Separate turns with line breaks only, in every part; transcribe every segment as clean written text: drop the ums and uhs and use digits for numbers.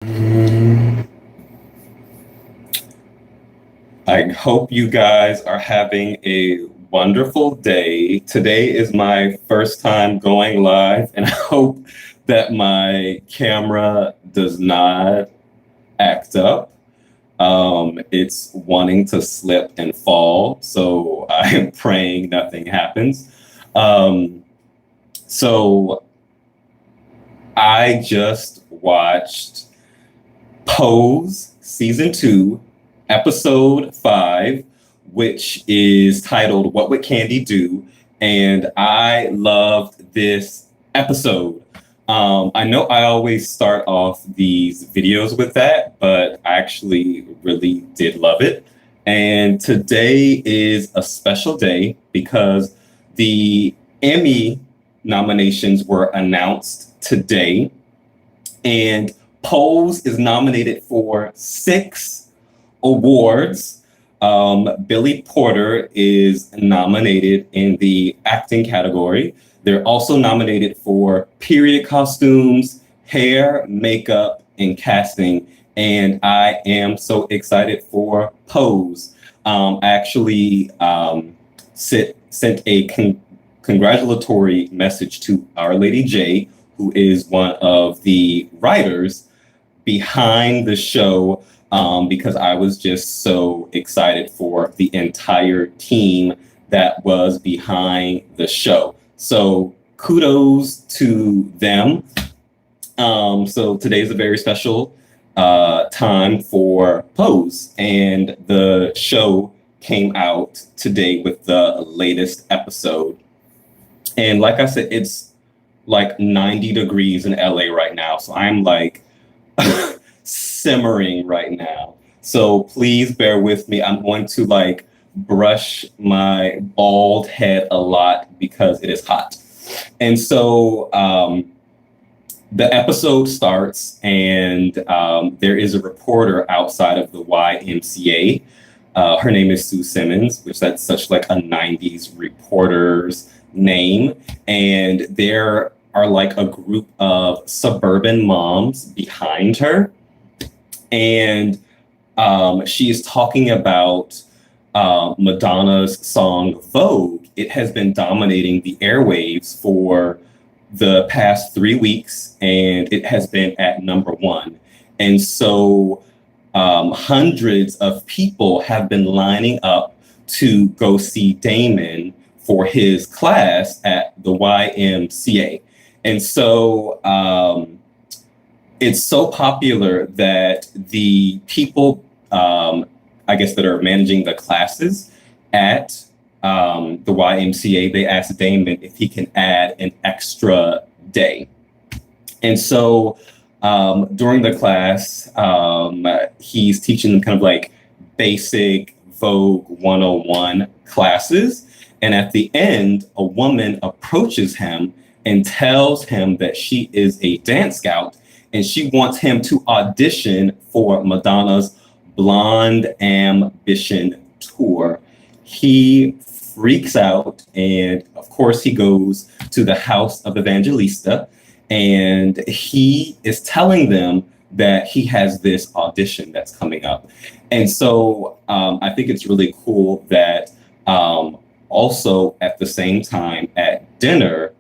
Mm, I hope you guys are having a wonderful day. Today is my first time going live, and I hope that my camera does not act up. It's wanting to slip and fall, so I am praying nothing happens. Um, so I just watched Pose Season 2, Episode 5, which is titled What Would Candy Do? And I loved this episode. I know I always start off these videos with that, but I actually really did love it. And today is a special day because the Emmy nominations were announced today. And Pose is nominated for 6 awards. Billy Porter is nominated in the acting category. They're also nominated for period costumes, hair, makeup, and casting. And I am so excited for Pose. I actually sent a congratulatory message to Our Lady J, who is one of the writers behind the show, because I was just so excited for the entire team that was behind the show. So kudos to them. So today is a very special time for Pose, and the show came out today with the latest episode. And like I said, it's like 90 degrees in LA right now. So I'm like simmering right now. So please bear with me. I'm going to like brush my bald head a lot because it is hot. And so the episode starts, and there is a reporter outside of the YMCA. Her name is Sue Simmons, which that's such like a 90s reporter's name. And there are like a group of suburban moms behind her. And she is talking about Madonna's song Vogue. It has been dominating the airwaves for the past 3 weeks, and it has been at #1. And so hundreds of people have been lining up to go see Damon for his class at the YMCA. And so it's so popular that the people, I guess, that are managing the classes at the YMCA, they asked Damon if he can add an extra day. And so during the class, he's teaching them kind of like basic Vogue 101 classes. And at the end, a woman approaches him and tells him that she is a dance scout and she wants him to audition for Madonna's Blonde Ambition tour. He freaks out, and of course he goes to the house of Evangelista, and he is telling them that he has this audition that's coming up. And so I think it's really cool that also at the same time at dinner,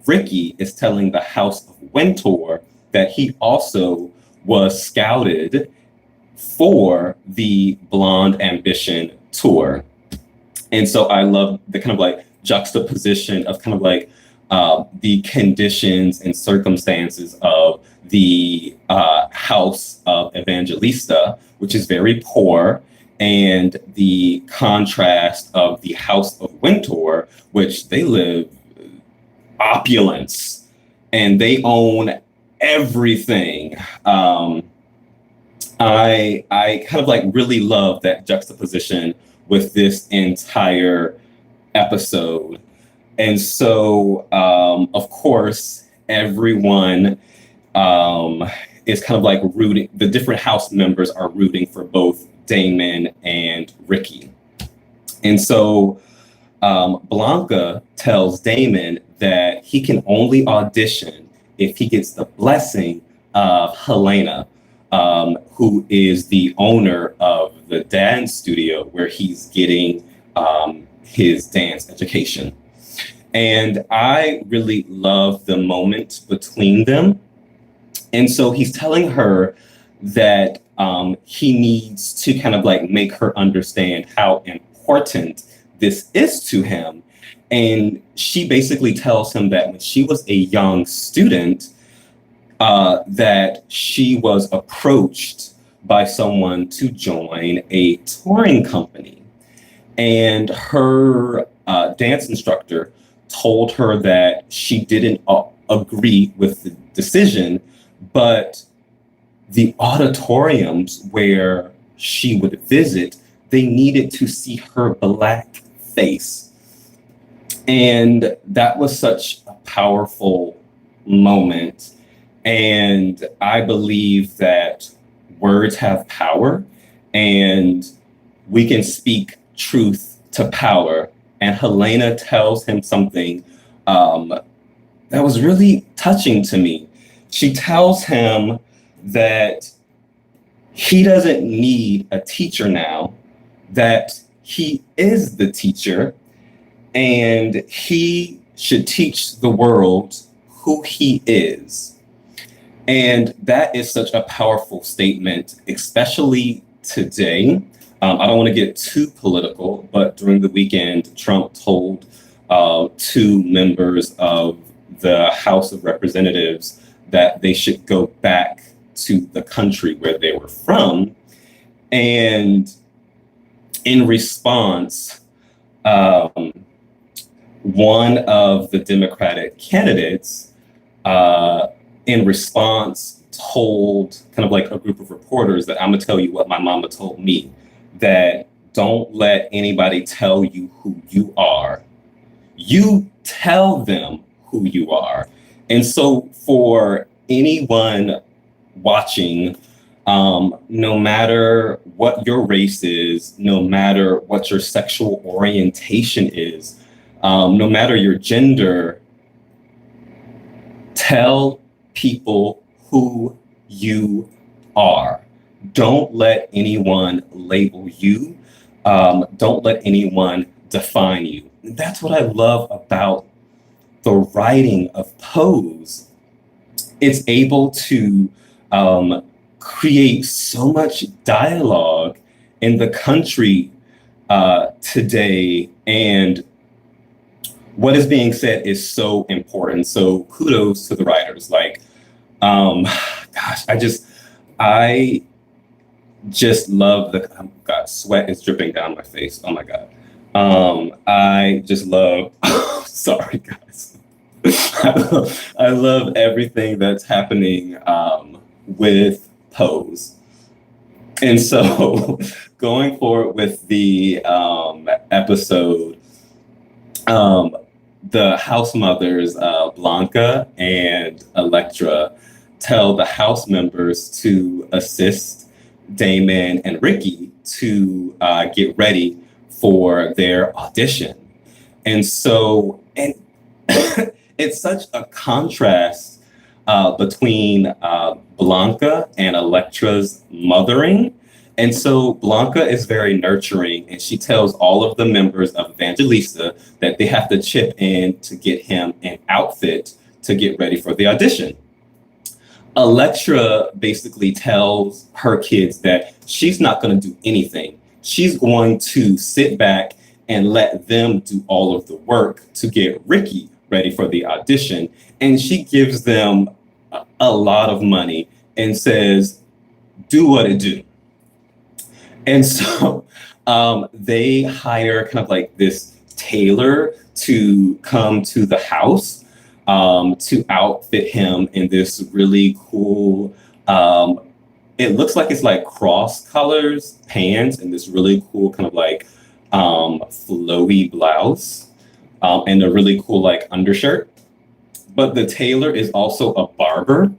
Ricky is telling the House of Wintour that he also was scouted for the Blonde Ambition tour. And so I love the kind of like juxtaposition of kind of like the conditions and circumstances of the House of Evangelista, which is very poor, and the contrast of the House of Wintour, which they live opulence and they own everything. I kind of like really love that juxtaposition with this entire episode. And so, of course, everyone is kind of like rooting, the different house members are rooting for both Damon and Ricky. And so Blanca tells Damon that he can only audition if he gets the blessing of Helena, who is the owner of the dance studio where he's getting his dance education. And I really love the moment between them. And so he's telling her that he needs to kind of like make her understand how important this is to him. And she basically tells him that when she was a young student, that she was approached by someone to join a touring company. And her dance instructor told her that she didn't agree with the decision, but the auditoriums where she would visit, they needed to see her Black face. And that was such a powerful moment. And I believe that words have power, and we can speak truth to power. And Helena tells him something that was really touching to me. She tells him that he doesn't need a teacher now, that he is the teacher, and he should teach the world who he is. And that is such a powerful statement, especially today. I don't want to get too political, but during the weekend, Trump told two members of the House of Representatives that they should go back to the country where they were from. And in response, one of the Democratic candidates, in response, told kind of like a group of reporters that I'm gonna tell you what my mama told me, that don't let anybody tell you who you are. You tell them who you are. And so for anyone watching, no matter what your race is, no matter what your sexual orientation is, no matter your gender, tell people who you are. Don't let anyone label you. Don't let anyone define you. That's what I love about the writing of Pose. It's able to create so much dialogue in the country today, and what is being said is so important. So kudos to the writers. Like, gosh, I just love the, oh God, sweat is dripping down my face. Oh my God. I just love, sorry guys. I love everything that's happening with Pose. And so going forward with the episode, the house mothers, Blanca and Elektra, tell the house members to assist Damon and Ricky to get ready for their audition. And so, and it's such a contrast between Blanca and Elektra's mothering. And so Blanca is very nurturing, and she tells all of the members of Evangelista that they have to chip in to get him an outfit to get ready for the audition. Elektra basically tells her kids that she's not going to do anything. She's going to sit back and let them do all of the work to get Ricky ready for the audition. And she gives them a lot of money and says, do what it do. And so they hire kind of like this tailor to come to the house to outfit him in this really cool, it looks like it's like cross colors pants and this really cool kind of like flowy blouse and a really cool like undershirt. But the tailor is also a barber.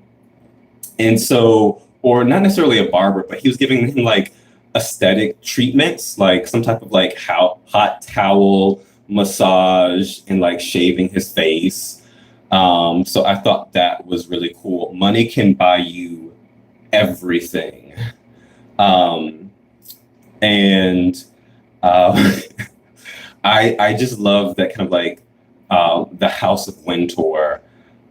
And so, or not necessarily a barber, but he was giving him like aesthetic treatments, like some type of like hot towel massage and like shaving his face. So I thought that was really cool. Money can buy you everything. Um, and uh, I just love that kind of like the House of Wintour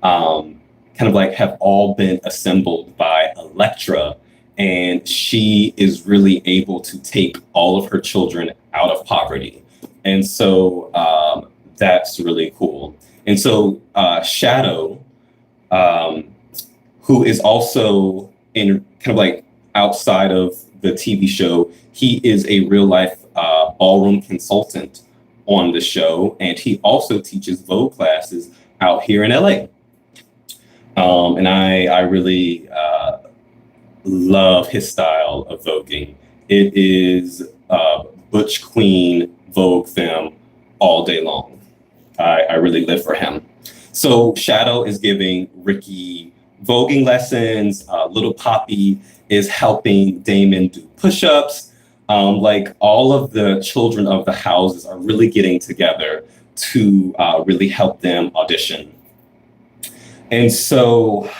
kind of like have all been assembled by Elektra, and she is really able to take all of her children out of poverty. And so that's really cool. And so Shadow, um, who is also in kind of like outside of the TV show, he is a real life ballroom consultant on the show, and he also teaches Vogue classes out here in LA. And I really love his style of voguing. It is Butch Queen Vogue femme all day long. I really live for him. So Shadow is giving Ricky voguing lessons. Little Poppy is helping Damon do push-ups. Like all of the children of the houses are really getting together to really help them audition. And so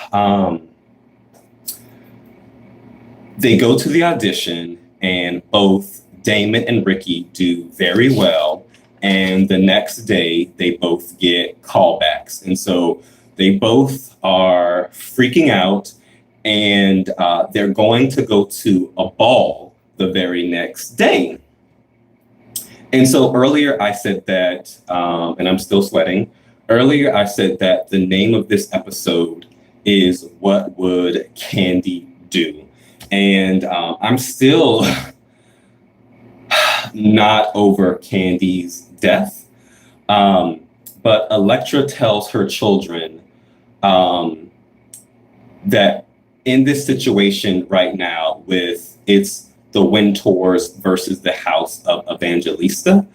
they go to the audition, and both Damon and Ricky do very well. And the next day, they both get callbacks. And so they both are freaking out, and they're going to go to a ball the very next day. And so earlier I said that, and I'm still sweating. Earlier I said that the name of this episode is What Would Candy Do? And I'm still not over Candy's death. But Elektra tells her children that in this situation right now with it's the Wintours versus the House of Evangelista,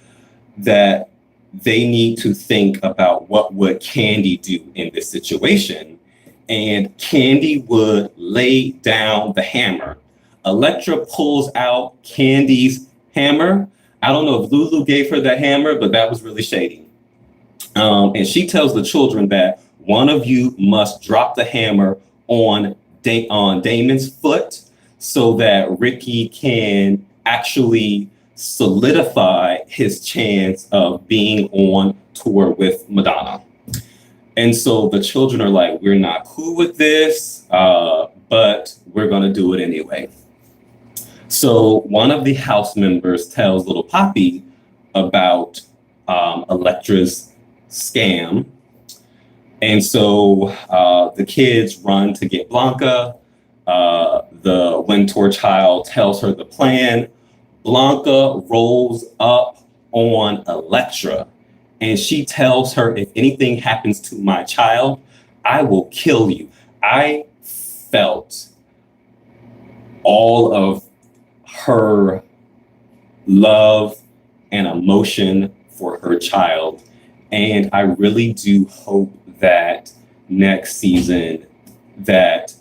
that they need to think about what would Candy do in this situation. And Candy would lay down the hammer. Elektra pulls out Candy's hammer. I don't know if Lulu gave her the hammer, but that was really shady. And she tells the children that one of you must drop the hammer on Damon's foot so that Ricky can actually solidify his chance of being on tour with Madonna. And so the children are like, we're not cool with this, but we're going to do it anyway. So one of the house members tells Little Poppy about Elektra's scam. And so the kids run to get Blanca. The Wintour child tells her the plan. Blanca rolls up on Elektra, and she tells her, if anything happens to my child, I will kill you. I felt all of her love and emotion for her child. And I really do hope that next season that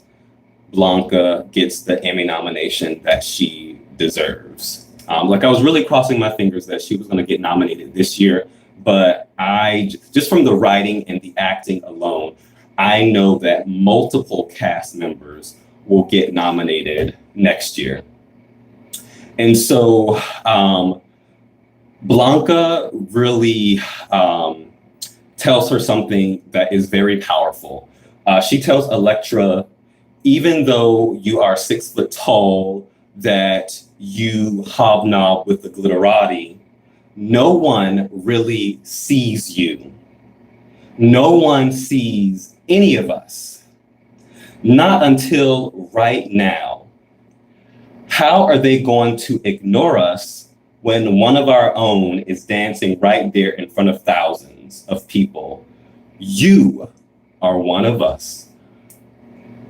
Blanca gets the Emmy nomination that she deserves. Like I was really crossing my fingers that she was going to get nominated this year, but I just from the writing and the acting alone, I know that multiple cast members will get nominated next year. And so Blanca really tells her something that is very powerful. She tells Elektra, even though you are 6 foot tall, that you hobnob with the glitterati, no one really sees you. No one sees any of us. Not until right now. How are they going to ignore us when one of our own is dancing right there in front of thousands of people? You are one of us.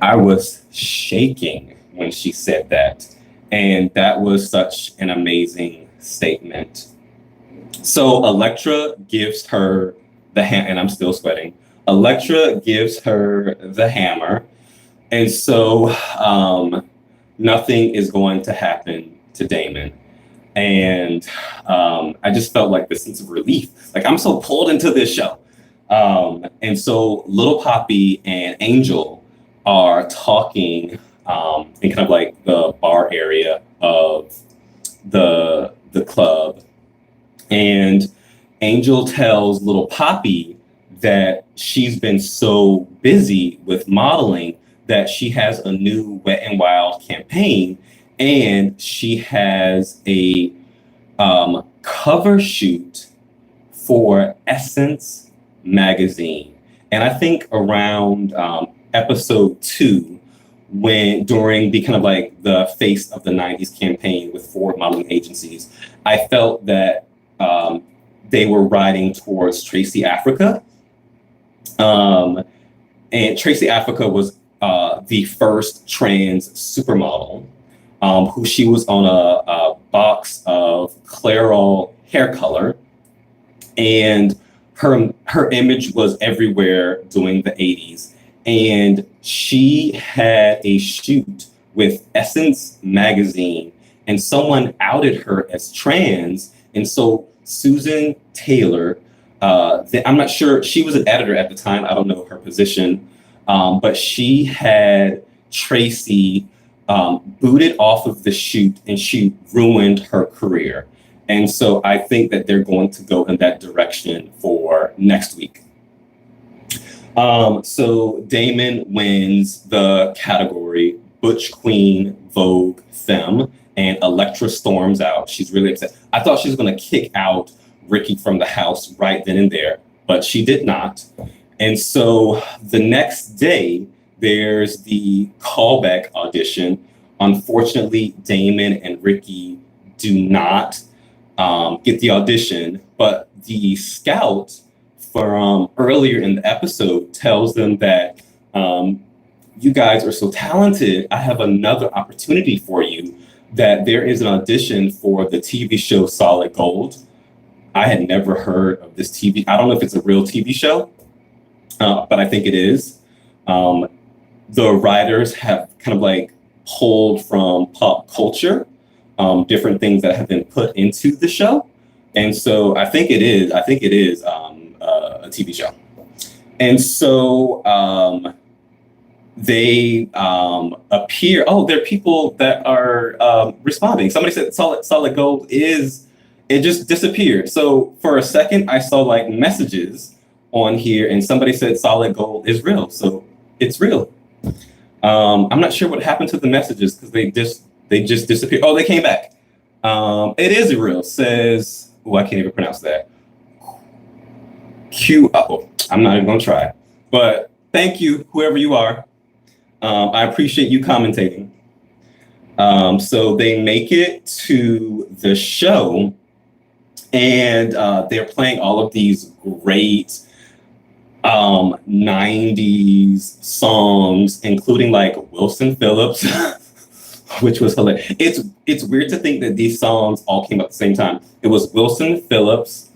I was shaking when she said that. And that was such an amazing statement. So Elektra gives her the hammer, and I'm still sweating. Elektra gives her the hammer. And so nothing is going to happen to Damon. And I just felt like this sense of relief. Like I'm so pulled into this show. And so Little Poppy and Angel are talking in kind of like the bar area of the club. And Angel tells little Poppy that she's been so busy with modeling that she has a new Wet and Wild campaign, and she has a cover shoot for Essence magazine. And I think around episode 2, when during the kind of like the face of the 90s campaign with Ford modeling agencies, I felt that they were riding towards Tracy Africa. And Tracy Africa was the first trans supermodel, who she was on a box of Clairol hair color. And her image was everywhere during the 80s. And she had a shoot with Essence magazine, and someone outed her as trans. And so Susan Taylor, I'm not sure, she was an editor at the time, I don't know her position, but she had Tracy booted off of the shoot, and she ruined her career. And so I think that they're going to go in that direction for next week. So Damon wins the category Butch Queen Vogue Femme, and Elektra storms out. She's really upset. I thought she was going to kick out Ricky from the house right then and there, but she did not. And so the next day, there's the callback audition. Unfortunately, Damon and Ricky do not get the audition, but the scout from earlier in the episode tells them that you guys are so talented, I have another opportunity for you, that there is an audition for the TV show Solid Gold. I had never heard of this TV. I don't know if it's a real TV show, but I think it is. The writers have kind of like pulled from pop culture, different things that have been put into the show. And so I think it is a TV show. And so they appear, there are people that are responding. Somebody said Solid Gold it just disappeared. So for a second, I saw like messages on here, and somebody said Solid Gold is real. So it's real. I'm not sure what happened to the messages because they just disappeared. Oh, they came back. It is real. Says, I can't even pronounce that. I'm not even gonna try. But thank you, whoever you are. I appreciate you commentating. So they make it to the show, and they're playing all of these great 90s songs, including like Wilson Phillips, which was hilarious. It's weird to think that these songs all came out at the same time. It was Wilson Phillips,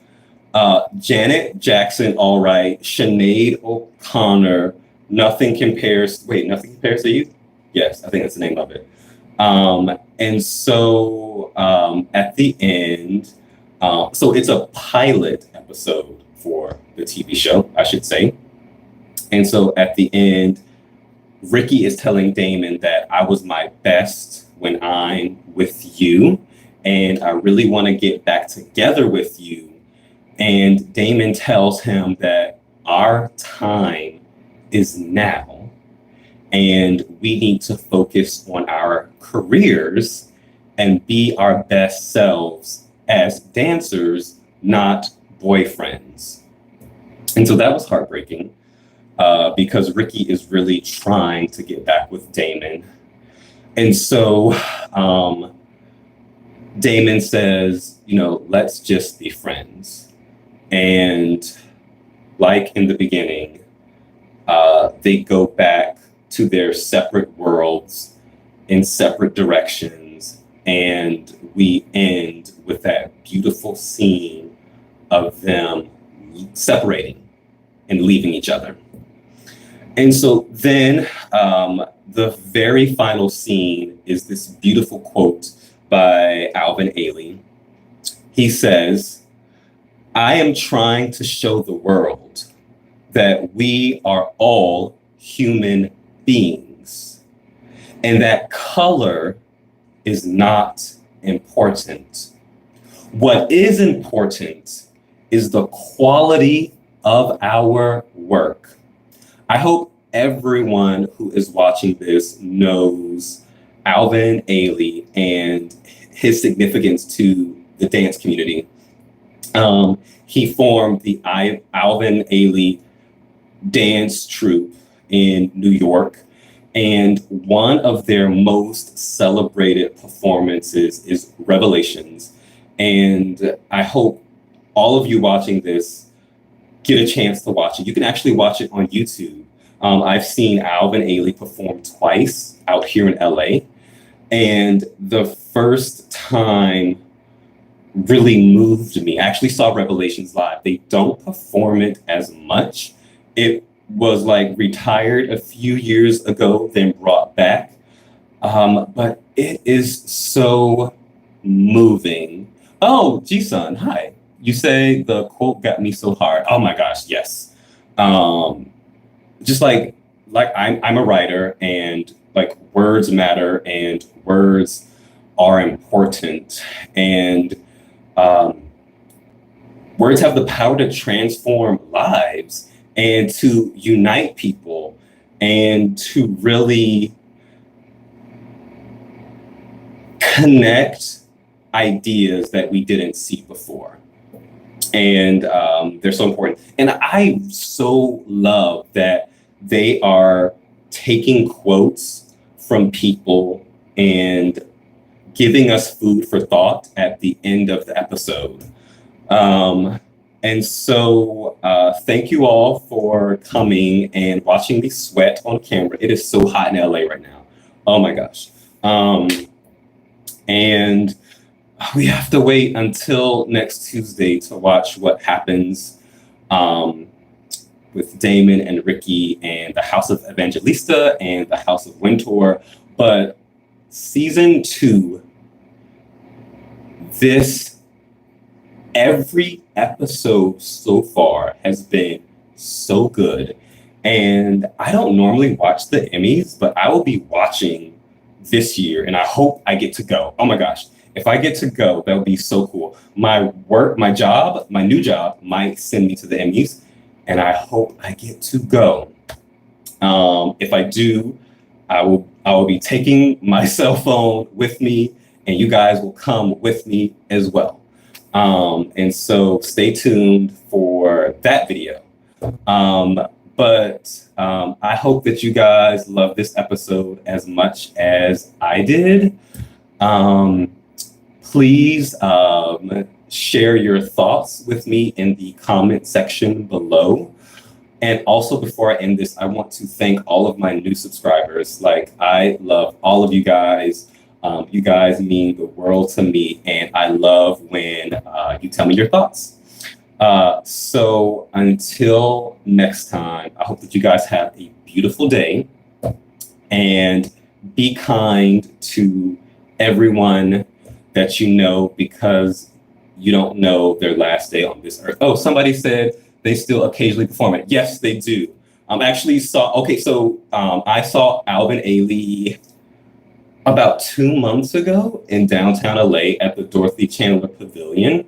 Janet Jackson, All Right, Sinead O'Connor, Nothing Compares to You? Yes, I think that's the name of it. And so at the end, so it's a pilot episode for the TV show, I should say. And so at the end, Ricky is telling Damon that I was my best when I'm with you, and I really want to get back together with you. And Damon tells him that our time is now, and we need to focus on our careers and be our best selves as dancers, not boyfriends. And so that was heartbreaking because Ricky is really trying to get back with Damon. And so Damon says, let's just be friends. And like in the beginning, they go back to their separate worlds in separate directions. And we end with that beautiful scene of them separating and leaving each other. And so then the very final scene is this beautiful quote by Alvin Ailey. He says, I am trying to show the world that we are all human beings. and that color is not important. What is important is the quality of our work. I hope everyone who is watching this knows Alvin Ailey and his significance to the dance community. He formed the Alvin Ailey dance troupe in New York, and one of their most celebrated performances is Revelations. And I hope all of you watching this get a chance to watch it. You can actually watch it on YouTube. I've seen Alvin Ailey perform twice out here in LA. And the first time really moved me. I actually saw Revelations live. They don't perform it as much. It was like retired a few years ago, then brought back. But it is so moving. Oh, G-Sun, hi. You say the quote got me so hard. Oh my gosh, yes. Just like I'm a writer, and like words matter and words are important, and words have the power to transform lives and to unite people and to really connect ideas that we didn't see before. And they're so important. And I so love that they are taking quotes from people and giving us food for thought at the end of the episode. And so thank you all for coming and watching me sweat on camera. It is so hot in LA right now. Oh my gosh. And we have to wait until next Tuesday to watch what happens with Damon and Ricky and the House of Evangelista and the House of Wintour. But season 2, every episode so far has been so good. And I don't normally watch the Emmys, but I will be watching this year, and I hope I get to go. Oh my gosh. If I get to go, that would be so cool. My new job might send me to the Emmys, and I hope I get to go. If I do, I will be taking my cell phone with me, and you guys will come with me as well. And so stay tuned for that video. But I hope that you guys love this episode as much as I did. Please share your thoughts with me in the comment section below. And also, before I end this, I want to thank all of my new subscribers. Like, I love all of you guys. You guys mean the world to me, and I love when you tell me your thoughts. So until next time, I hope that you guys have a beautiful day, and be kind to everyone that you know, because you don't know their last day on this earth. Oh, somebody said they still occasionally perform it. Yes, they do. I saw Alvin Ailey about 2 months ago in downtown LA at the Dorothy Chandler Pavilion,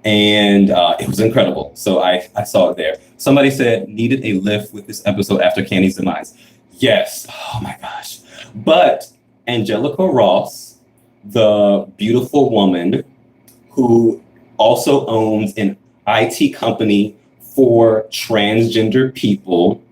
and it was incredible. So I saw it there. Somebody said needed a lift with this episode after Candy's demise. Yes, oh my gosh. But Angelica Ross, the beautiful woman who also owns an IT company for transgender people,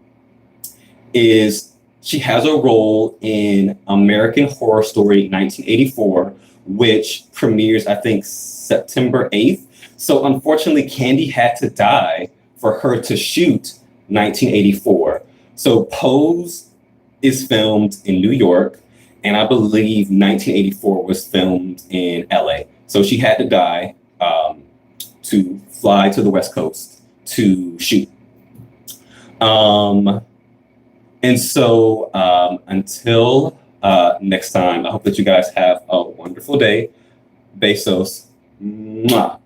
she has a role in American Horror Story 1984, which premieres, I think, September 8th. So unfortunately, Candy had to die for her to shoot 1984. So Pose is filmed in New York, and I believe 1984 was filmed in LA. So she had to die to fly to the West Coast to shoot. And so until next time, I hope that you guys have a wonderful day. Besos. Mwah.